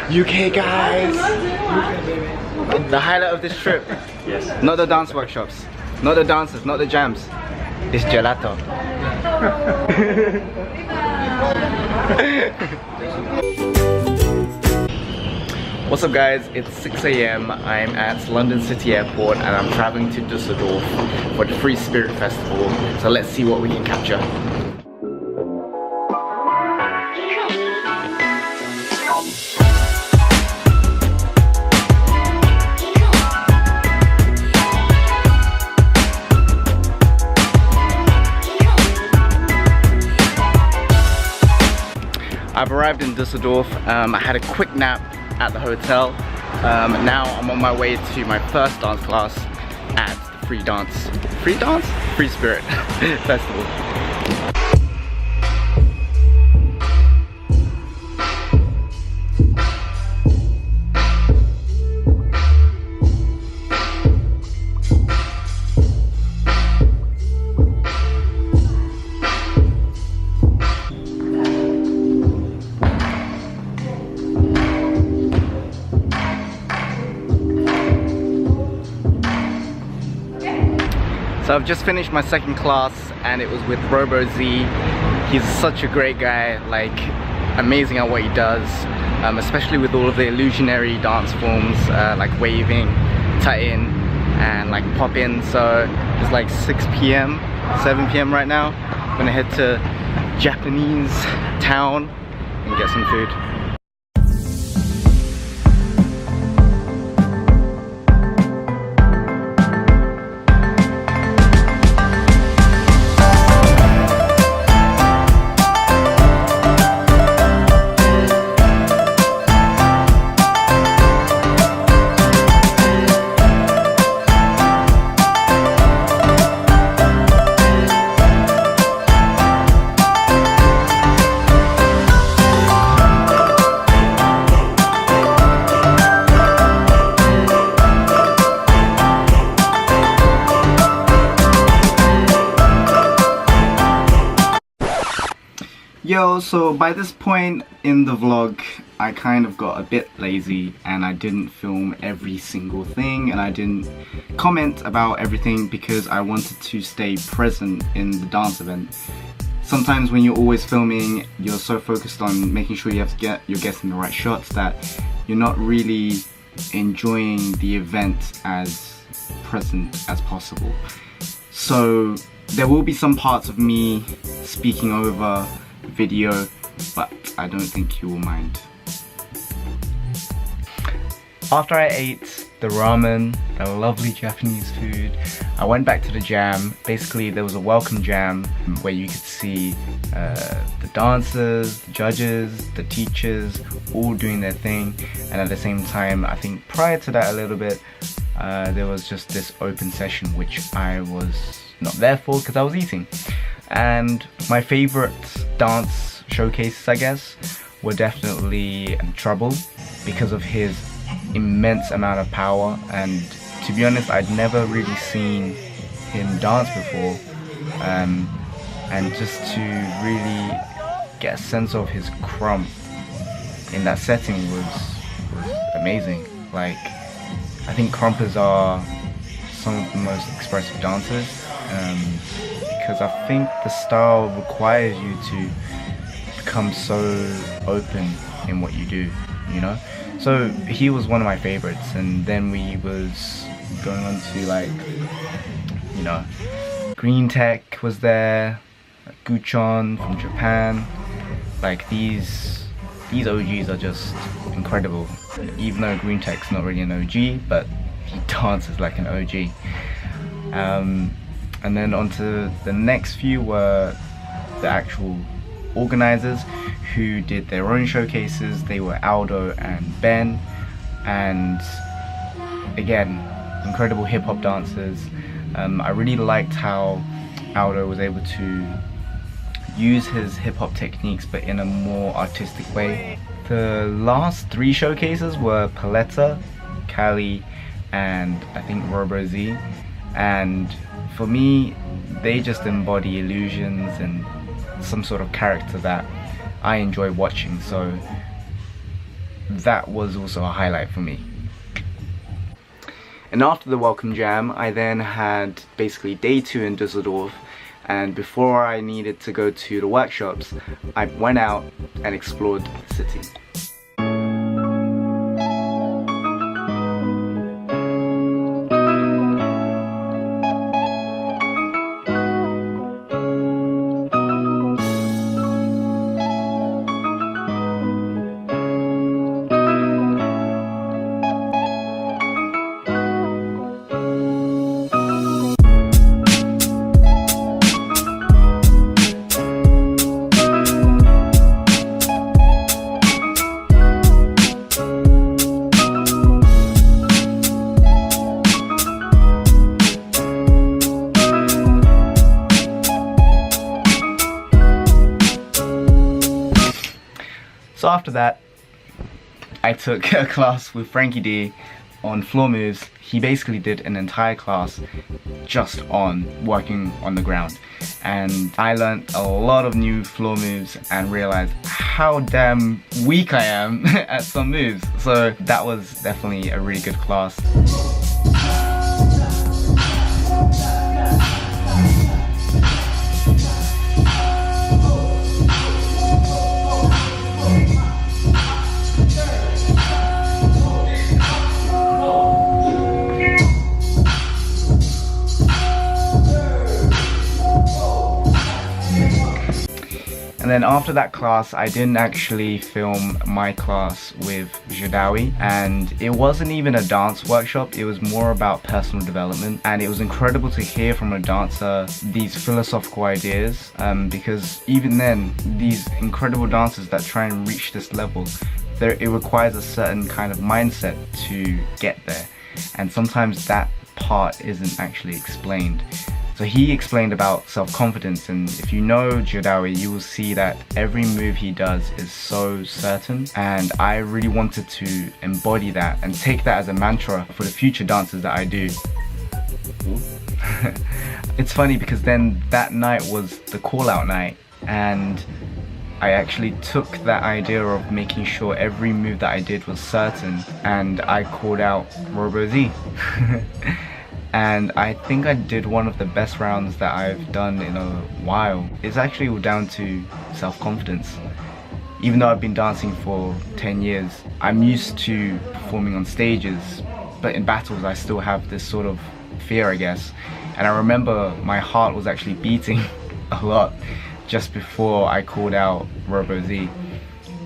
UK guys! The highlight of this trip. Yes. Not the dance workshops, not the dances, not the jams. It's gelato. What's up guys, it's 6 AM. I'm at London City Airport and I'm traveling to Dusseldorf for the Free Spirit Festival. So let's see what we can capture. I've arrived in Dusseldorf. I had a quick nap at the hotel. Now I'm on my way to my first dance class at the Free Spirit Festival. So I've just finished my second class and it was with Robo Z. He's such a great guy, like amazing at what he does, especially with all of the illusionary dance forms like waving, tie-in and like pop-in. So it's like 6 PM, 7 PM right now. I'm gonna head to Japanese town and get some food. Yo, so by this point in the vlog, I kind of got a bit lazy and I didn't film every single thing and I didn't comment about everything because I wanted to stay present in the dance event. Sometimes when you're always filming, you're so focused on making sure you're getting the right shots that you're not really enjoying the event as present as possible. So there will be some parts of me speaking over video, but I don't think you will mind. After I ate the ramen, the lovely Japanese food, I went back to the jam. Basically there was a welcome jam where you could see the dancers, the judges, the teachers all doing their thing, and at the same time I think prior to that a little bit there was just this open session which I was not there for because I was eating. And my favorite dance showcases, I guess, were definitely Trouble because of his immense amount of power, and to be honest I'd never really seen him dance before, and just to really get a sense of his crump in that setting was amazing. Like, I think crumpers are some of the most expressive dancers, because I think the style requires you to become so open in what you do, you know? So he was one of my favorites, and then we was going on to, like, you know, Green Tech was there, Guchon from Japan. Like, these OGs are just incredible, even though Green Tech's not really an OG, but he dances like an OG. And then onto the next few were the actual organizers who did their own showcases. They were Aldo and Ben, and again, incredible hip-hop dancers. I really liked how Aldo was able to use his hip-hop techniques but in a more artistic way. The last three showcases were Paletta, Cali, and I think Robo Z, and for me they just embody illusions and some sort of character that I enjoy watching. So that was also a highlight for me. And after the welcome jam, I then had basically day 2 in Dusseldorf, and before I needed to go to the workshops, I went out and explored the city. So after that, I took a class with Frankie D on floor moves. He basically did an entire class just on working on the ground. And I learned a lot of new floor moves and realized how damn weak I am at some moves. So that was definitely a really good class. And then after that class, I didn't actually film my class with Jadawi, and it wasn't even a dance workshop, it was more about personal development, and it was incredible to hear from a dancer these philosophical ideas, because even then, these incredible dancers that try and reach this level, it requires a certain kind of mindset to get there, and sometimes that part isn't actually explained. So he explained about self-confidence, and if you know Jadawi, you will see that every move he does is so certain, and I really wanted to embody that and take that as a mantra for the future dances that I do. It's funny because then that night was the call-out night, and I actually took that idea of making sure every move that I did was certain, and I called out Robo Z. And I think I did one of the best rounds that I've done in a while. It's actually all down to self-confidence. Even though I've been dancing for 10 years, I'm used to performing on stages, but in battles I still have this sort of fear, I guess. And I remember my heart was actually beating a lot just before I called out Robo Z.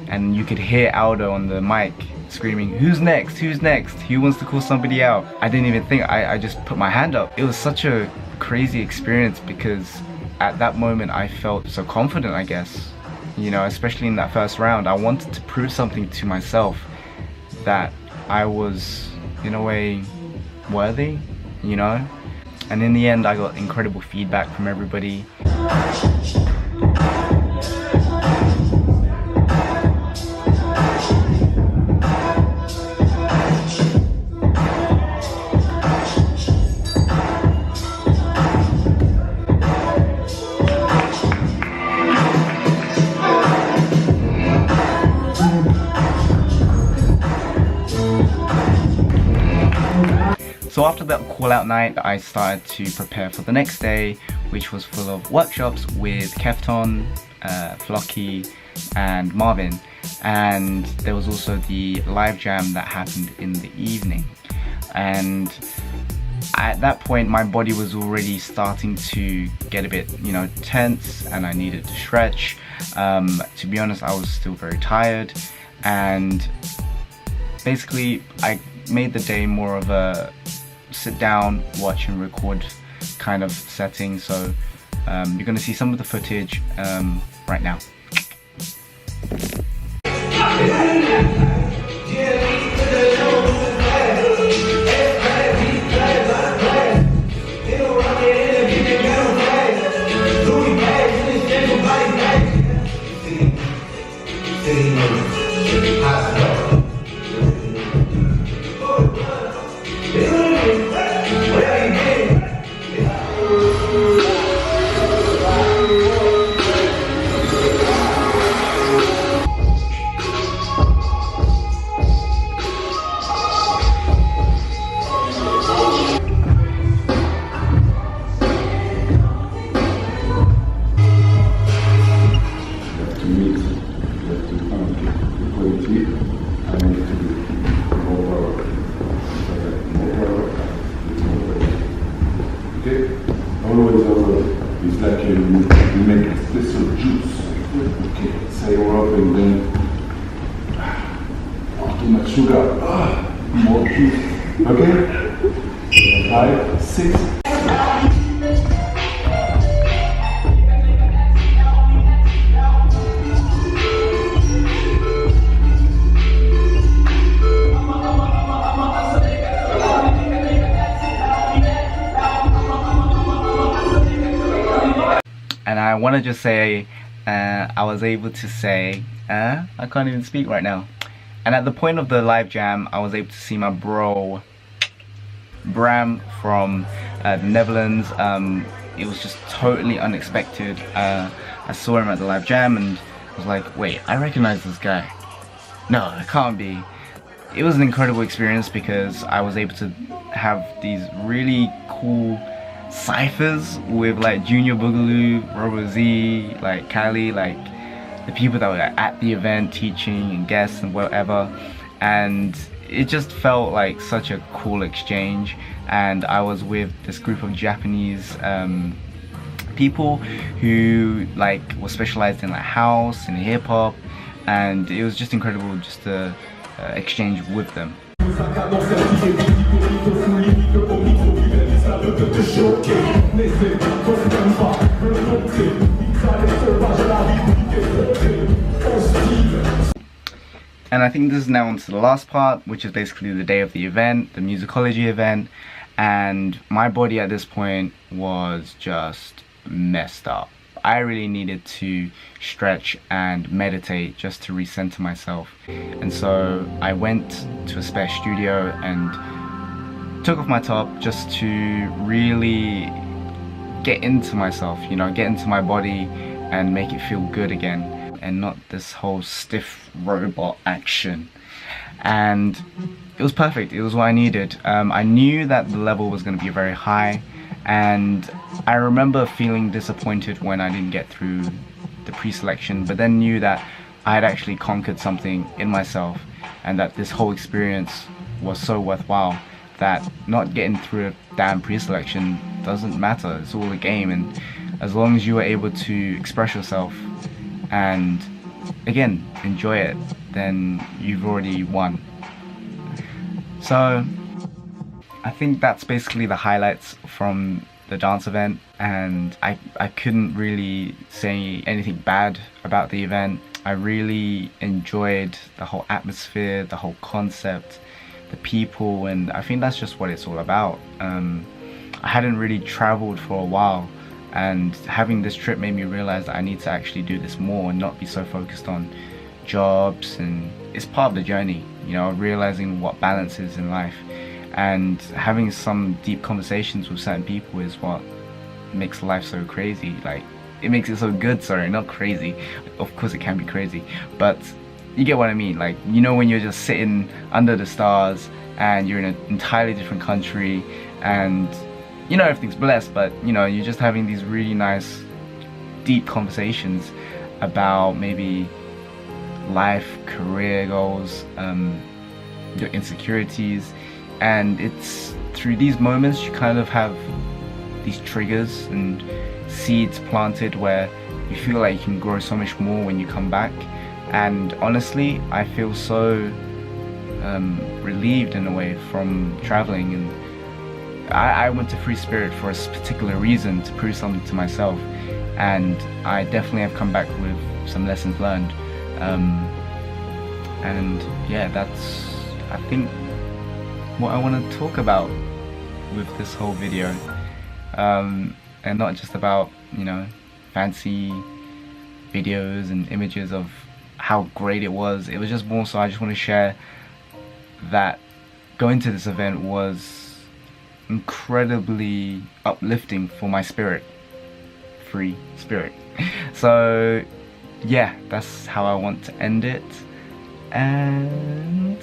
And you could hear Aldo on the mic screaming, "Who's next? Who's next? Who wants to call somebody out?" I didn't even think, I just put my hand up. It was such a crazy experience because at that moment I felt so confident, I guess. You know, especially in that first round, I wanted to prove something to myself that I was, in a way, worthy, you know? And in the end, I got incredible feedback from everybody. So after that call-out night, I started to prepare for the next day, which was full of workshops with Kefton, Flocky, and Marvin. And there was also the live jam that happened in the evening. And at that point, my body was already starting to get a bit, tense, and I needed to stretch. To be honest, I was still very tired, and basically, I made the day more of a sit down, watch and record kind of setting. So you're gonna see some of the footage right now. too much sugar. More cute. Okay? 5, 6. And I want to just say, I was able to say, I can't even speak right now. And at the point of the live jam, I was able to see my bro, Bram from the Netherlands. It was just totally unexpected. I saw him at the live jam and I was like, wait, I recognize this guy. No, it can't be. It was an incredible experience because I was able to have these really cool ciphers with like Junior Boogaloo, Robo Z, like Cali, like the people that were at the event teaching and guests and whatever, and it just felt like such a cool exchange. And I was with this group of Japanese people who like were specialized in like house and hip hop, and it was just incredible just to exchange with them. And I think this is now on to the last part, which is basically the day of the event, the musicology event, and my body at this point was just messed up. I really needed to stretch and meditate just to recenter myself. And so I went to a spare studio and took off my top just to really get into myself, you know, get into my body and make it feel good again, and not this whole stiff robot action. And it was perfect. It was what I needed. I knew that the level was going to be very high, and I remember feeling disappointed when I didn't get through the pre-selection, but then knew that I had actually conquered something in myself, and that this whole experience was so worthwhile that not getting through a damn pre-selection doesn't matter. It's all a game, and as long as you are able to express yourself and again enjoy it, then you've already won. So I think that's basically the highlights from the dance event, and I couldn't really say anything bad about the event. I really enjoyed the whole atmosphere, the whole concept, the people, and I think that's just what it's all about. I hadn't really traveled for a while, and having this trip made me realize that I need to actually do this more and not be so focused on jobs, and it's part of the journey, you know, realizing what balance is in life. And having some deep conversations with certain people is what makes life so crazy. Like, it makes it so good, sorry, not crazy. Of course it can be crazy, but you get what I mean. Like, you know, when you're just sitting under the stars and you're in an entirely different country, and you know everything's blessed, but you know, you're just having these really nice deep conversations about maybe life, career goals, your insecurities. And it's through these moments you kind of have these triggers and seeds planted where you feel like you can grow so much more when you come back. And honestly, I feel so relieved in a way from traveling. And I went to Free Spirit for a particular reason, to prove something to myself, and I definitely have come back with some lessons learned. And yeah, that's, I think, what I want to talk about with this whole video, and not just about, you know, fancy videos and images of how great it was. It was just more so I just want to share that going to this event was incredibly uplifting for my spirit, free spirit. So yeah, that's how I want to end it. And